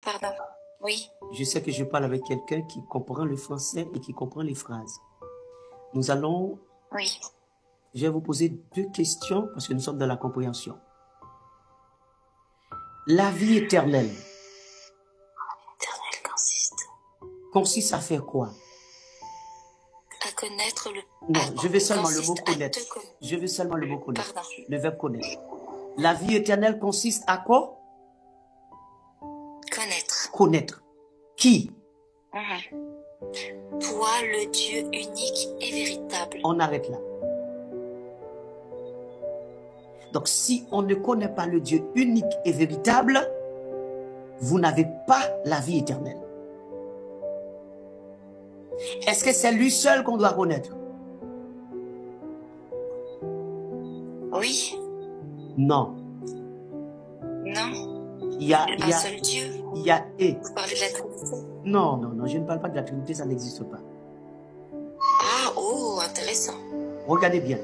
Pardon. Oui. Je sais que je parle avec quelqu'un qui comprend le français et qui comprend les phrases. Nous allons... Oui. Je vais vous poser 2 questions parce que nous sommes dans la compréhension. La vie éternelle. Éternelle Consiste à faire quoi? À connaître le... Non, je veux seulement le mot connaître. Je veux seulement le mot connaître. Pardon. Le verbe connaître. La vie éternelle consiste à quoi? Connaître. Connaître. Qui? Toi, le Dieu unique et véritable. On arrête là. Donc, si on ne connaît pas le Dieu unique et véritable, vous n'avez pas la vie éternelle. Est-ce que c'est lui seul qu'on doit connaître? Oui. Non. Non. Il y a un seul Dieu. Il y a et. Vous parlez de la Trinité? Non, non, non, je ne parle pas de la Trinité, ça n'existe pas. Ah, oh, intéressant. Regardez bien.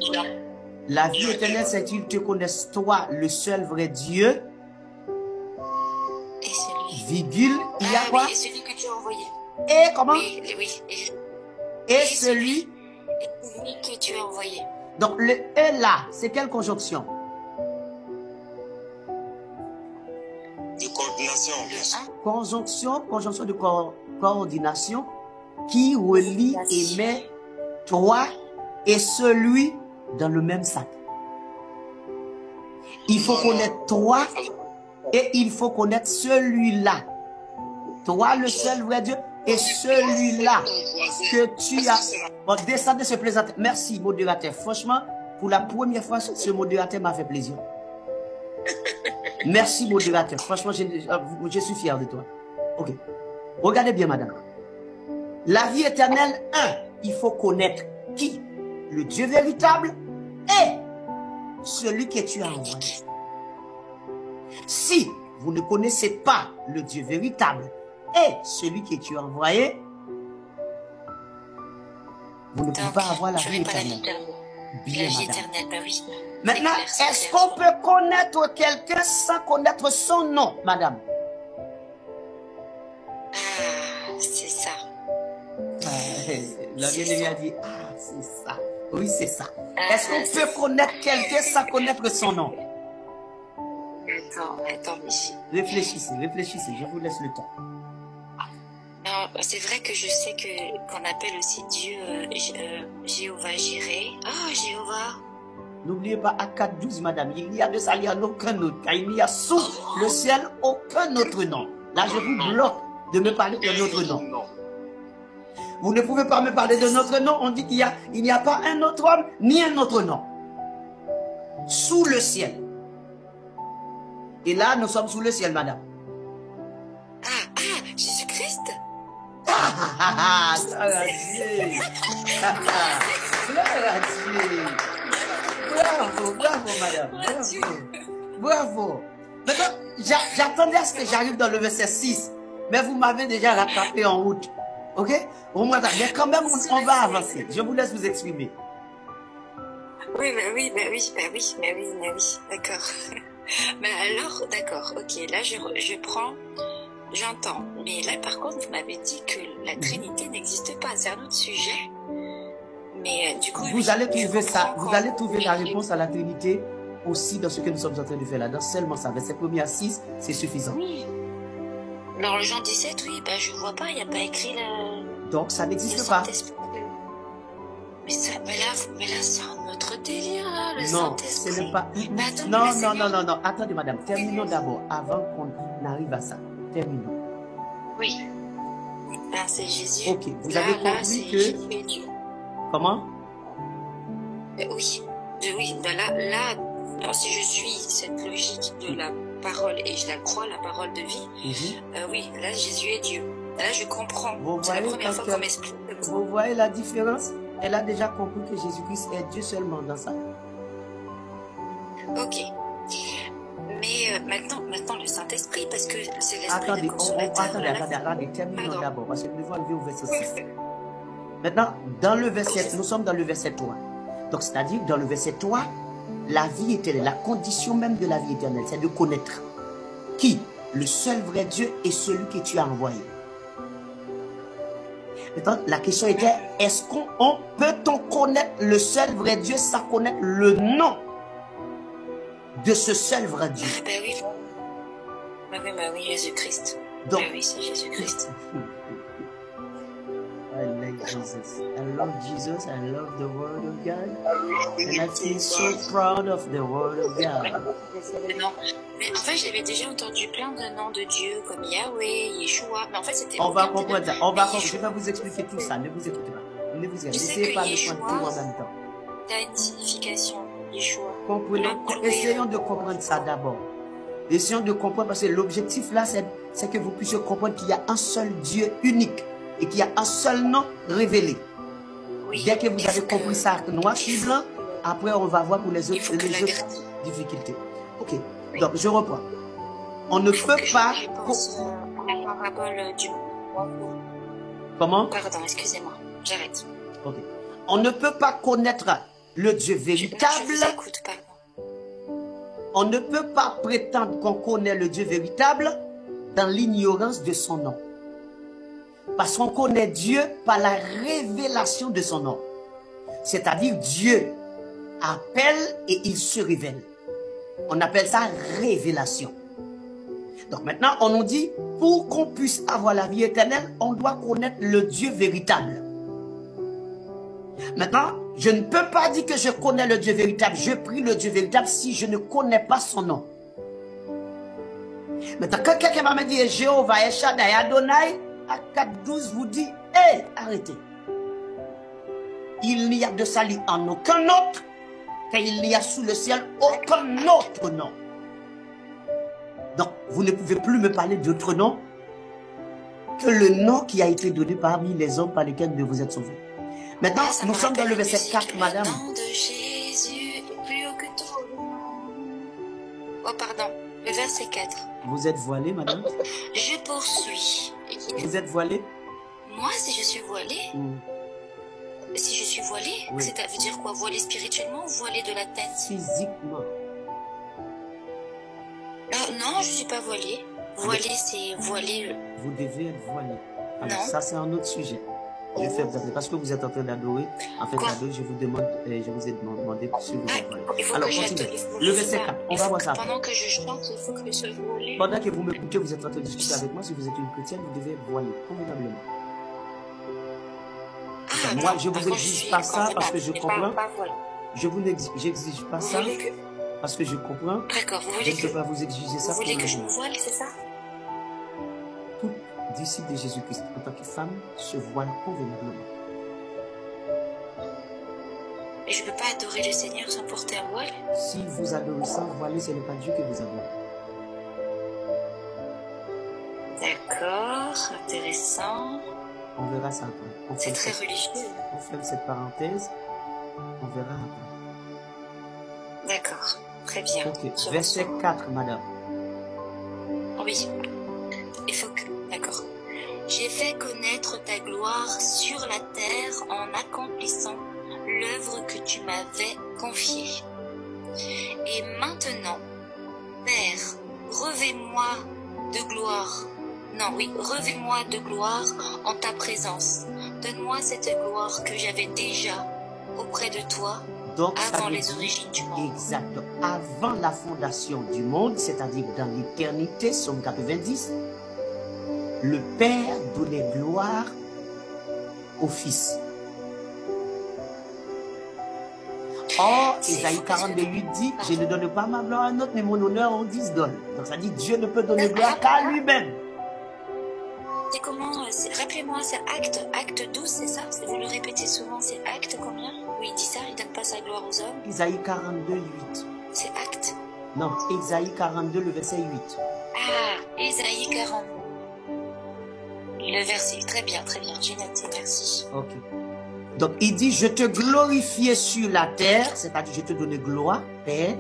La vie éternelle, c'est qu'ils te connaissent toi, le seul vrai Dieu. Et celui. Virgule, il y a quoi? Oui, et celui que tu as envoyé. Et comment? Oui, oui. Et celui. Et celui que tu as envoyé. Donc le et là, c'est quelle conjonction? De coordination, bien sûr. Conjonction de coordination qui relie et met toi et celui dans le même sac. Il faut connaître toi et il faut connaître celui-là. Toi, le seul vrai Dieu, et celui-là que tu as. Bon, descendez ce plaisantin. Merci, modérateur. Franchement, pour la première fois, ce modérateur m'a fait plaisir. Merci, modérateur. Franchement, je suis fier de toi. Ok. Regardez bien, madame. La vie éternelle, 1, il faut connaître qui? Le Dieu véritable et celui que tu as envoyé. Si vous ne connaissez pas le Dieu véritable et celui que tu as envoyé, vous ne pouvez pas avoir la vie éternelle. Bien, madame. Oui. Maintenant, est-ce qu'on peut connaître quelqu'un sans connaître son nom, madame? Ah, c'est ça. La bien-aimée a dit, ah, c'est ça. Oui, c'est ça. Est-ce qu'on peut connaître quelqu'un sans connaître son nom? Attends, Michi. Réfléchissez, je vous laisse le temps. Non, c'est vrai que je sais qu'on appelle aussi Dieu Jéhovah Jireh. Ah, Jéhovah. N'oubliez pas à 4.12, madame, il n'y a de ça, il n'y a aucun autre, car il n'y a sous le ciel aucun autre nom. Là, je vous bloque de me parler de notre nom. Vous ne pouvez pas me parler de notre nom. On dit qu'il n'y a pas un autre homme, ni un autre nom. Sous le ciel. Et là, nous sommes sous le ciel, madame. Jésus-Christ. Gloire à Dieu. Gloire à Dieu. Bravo, madame. Bravo. Maintenant, j'attendais à ce que j'arrive dans le verset 6. Mais vous m'avez déjà rattrapé en route. Ok? Mais quand même, on va avancer. Je vous laisse vous exprimer. Oui. D'accord. Mais alors, d'accord. Ok, là, je prends... J'entends. Mais là, par contre, vous m'avez dit que la Trinité n'existe pas. C'est un autre sujet. Mais du coup... Vous allez trouver ça. Vous allez trouver la réponse à la Trinité aussi dans ce que nous sommes en train de faire là-dedans. Seulement ça. Verset 1er à 6, c'est suffisant. Oui. Dans le Jean 17, oui, ben, je vois pas. Il n'y a pas écrit le... Donc, ça n'existe pas. Mais là, c'est un autre délire, là, le non, Saint-Esprit. Ce n'est pas... Non. Attendez, madame. Terminons d'abord, avant qu'on arrive à ça. Terminons. Oui. Là, c'est Jésus. Ok, vous avez compris que... Jésus et Dieu. Comment? Oui. Là, si je suis cette logique de la parole et je la crois, la parole de vie, oui, là, Jésus est Dieu. Là, je comprends. C'est la première fois qu'on m'explique. Vous voyez la différence? Elle a déjà compris que Jésus-Christ est Dieu seulement dans ça. Ok. Mais maintenant le Saint-Esprit, parce que c'est l'Esprit de consommateur. Attendez, terminons d'abord, parce que nous devons arriver au verset 6. Maintenant, nous sommes dans le verset 3. Donc, c'est-à-dire, dans le verset 3, la vie éternelle, la condition même de la vie éternelle, c'est de connaître qui? le seul vrai Dieu est celui que tu as envoyé. Maintenant, la question était, est-ce qu'on peut-on connaître le seul vrai Dieu sans connaître le nom de ce seul vrai Dieu? Ben oui. Ben oui, Jésus-Christ. Donc, Ben oui, c'est Jésus-Christ. I like Jesus. I love Jesus. I love the Word of God. And I feel so proud of the Word of God. Non. Mais en fait, j'avais déjà entendu plein de noms de Dieu comme Yahweh, Yeshua. Mais en fait, c'était. On va comprendre ça. On va comprendre. Je vais vous expliquer tout ça. Ne vous écoutez pas. Ne vous Essayez pas de prendre tout en même temps. Ça a une signification, Yeshua. Essayons de comprendre ça d'abord. Essayons de comprendre parce que l'objectif là, c'est que vous puissiez comprendre qu'il y a un seul Dieu unique et qu'il y a un seul nom révélé. Oui. Dès que vous avez compris ça, noir sur blanc, après on va voir pour les autres difficultés. Ok, oui. Donc je reprends. On ne peut pas... la parabole du... Comment? Pardon, excusez-moi, j'arrête. Ok. On ne peut pas connaître le Dieu véritable. Je vous écoute, pardon. On ne peut pas prétendre qu'on connaît le Dieu véritable dans l'ignorance de son nom. Parce qu'on connaît Dieu par la révélation de son nom. C'est-à-dire Dieu appelle et il se révèle. On appelle ça révélation. Donc maintenant, on nous dit, pour qu'on puisse avoir la vie éternelle, on doit connaître le Dieu véritable. Maintenant, je ne peux pas dire que je connais le Dieu véritable. Je prie le Dieu véritable si je ne connais pas son nom. Maintenant, quand quelqu'un va me dire Jéhovah, El Shaddai, Adonai, à 4.12 vous dit, hé, arrêtez. Il n'y a de salut en aucun autre, car il n'y a sous le ciel aucun autre nom. Donc, vous ne pouvez plus me parler d'autre nom que le nom qui a été donné parmi les hommes par lesquels vous êtes sauvés. Maintenant, nous sommes dans le verset 4, madame. Le nom de Jésus est plus haut que tout. Oh, pardon. Le verset 4. Vous êtes voilée, madame? Je poursuis. Vous êtes voilée? Moi, si je suis voilée? Si je suis voilée, oui. Ça veut dire quoi? Voilée spirituellement ou voilée de la tête? Physiquement. Non, je ne suis pas voilée. Voilée, c'est voilée. Vous devez être voilée. Alors, ça, c'est un autre sujet. Je fais parce que vous êtes en train d'adorer. En fait, je vous demande, je vous ai demandé si vous êtes voilée. Alors, continuez. Le verset 4, on va voir ça. Pendant que je chante, il faut que je sois voilée. Pendant que vous m'écoutez, vous êtes en train de discuter avec moi. Si vous êtes une chrétienne, vous devez être voilée, convenablement. Moi, je ne vous exige pas ça parce que je comprends. Je vous exige pas ça parce que je comprends. D'accord, vous voulez je ne peux pas vous exiger ça. Vous voulez que je me voile, c'est ça? Tout disciple de Jésus-Christ, en tant que femme, se voile convenablement. Et je ne peux pas adorer le Seigneur sans porter un voile? Si vous adorez sans voiler, ce n'est pas Dieu que vous adorez. D'accord, intéressant. On verra ça après. C'est très religieux. On ferme cette parenthèse. On verra après. D'accord, très bien. Okay. Verset 4, madame. Oui. Il faut que... D'accord. J'ai fait connaître ta gloire sur la terre en accomplissant l'œuvre que tu m'avais confiée. Et maintenant, Père, revêt-moi de gloire. Non, oui, revêt-moi de gloire en ta présence. Donne-moi cette gloire que j'avais déjà auprès de toi. Donc, avant les origines du monde. Exact. Avant la fondation du monde, c'est-à-dire dans l'éternité, Somme 90, le Père donnait gloire au Fils. Or, Isaïe 42:8 dit, je ne donne pas ma gloire à un autre, mais mon honneur en 10 donne. Donc ça dit, Dieu ne peut donner gloire qu'à lui-même. C'est comment, rappelez-moi, c'est acte 12, c'est ça? Vous le répétez souvent, c'est acte combien? Oui, il dit ça, il ne donne pas sa gloire aux hommes. Isaïe 42:8. C'est acte? Non, Isaïe 42, le verset 8. Ah, Isaïe 42. Le verset, très bien, j'ai noté, merci. Ok. Donc il dit, je te glorifiais sur la terre, c'est-à-dire je te donnais gloire, Père.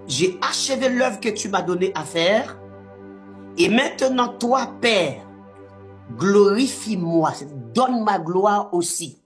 J'ai achevé l'œuvre que tu m'as donné à faire. Et maintenant, toi, Père, glorifie-moi, donne ma gloire aussi.